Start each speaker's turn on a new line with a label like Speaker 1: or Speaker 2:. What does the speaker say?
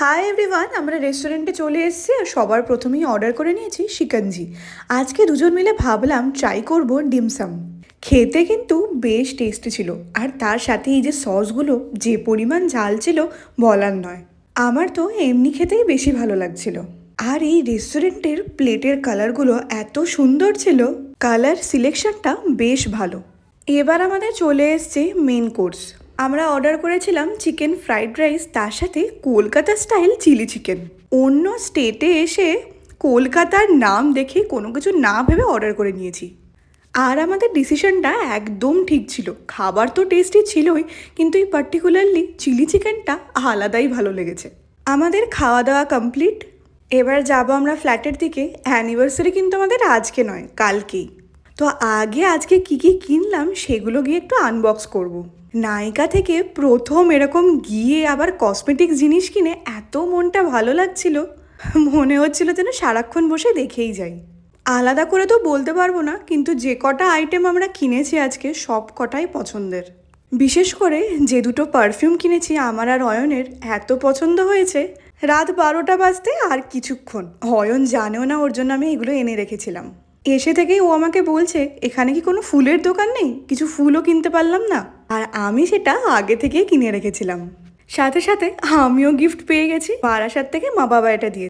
Speaker 1: Hi everyone, আমরা রেস্টুরেন্টে চলে এসেছি আর সবার প্রথমেই অর্ডার করে নিয়েছি শিকঞ্জি। আজকে দুজন মিলে ভাবলাম ট্রাই করব ডিমসাম। খেতে কিন্তু বেশ টেস্টি ছিল, আর তার সাথে এই যে সসগুলো যে পরিমাণ ঝাল ছিল বলার নয়। আমার তো এমনি খেতেই বেশি ভালো লাগছিল। আর এই রেস্টুরেন্টের প্লেটের কালারগুলো এত সুন্দর ছিল, কালার সিলেকশনটা বেশ ভালো। এবার আমাদের চলে এসছে মেন কোর্স। আমরা অর্ডার করেছিলাম চিকেন ফ্রাইড রাইস, তার সাথে কলকাতা স্টাইল চিলি চিকেন। অন্য স্টেটে এসে কলকাতার নাম দেখে কোনো কিছু না ভেবে অর্ডার করে নিয়েছি। আর আমাদের ডিসিশনটা একদম ঠিক ছিল। খাবার তো টেস্টি ছিলই, কিন্তু এই পার্টিকুলারলি চিলি চিকেনটা আলাদাই ভালো লেগেছে। আমাদের খাওয়া দাওয়া কমপ্লিট। এবার যাব আমরা ফ্ল্যাটের দিকে। অ্যানিভার্সারি কিন্তু আমাদের আজকে নয়, কালকেই। তো আজকে কি কি কিনলাম সেগুলো গিয়ে একটু আনবক্স করব। নায়িকা থেকে প্রথম এরকম গিয়ে আবার কসমেটিক জিনিস কিনে এত মনটা ভালো লাগছিল, মনে হচ্ছিল যেন সারাক্ষণ বসে দেখেই যাই। আলাদা করে তো বলতে পারবো না, কিন্তু যে কটা আইটেম আমরা কিনেছি আজকে সব কটাই পছন্দের। বিশেষ করে যে দুটো পারফিউম কিনেছি আমার আর অয়নের এত পছন্দ হয়েছে, রাত 12টা বাজতে আর কিছুক্ষণ। অয়ন জানেও না ওর জন্য আমি এগুলো এনে রেখেছিলাম। এসে থেকেই ও আমাকে বলছে, এখানে কি কোনো ফুলের দোকান নেই, কিছু ফুলও কিনতে পারলাম না। আর আমি সেটা আগে থেকেই কিনে রেখেছিলাম। সাথে সাথে আমিও গিফট পেয়ে গেছি, বারাসাত থেকে মা বাবা এটা দিয়ে।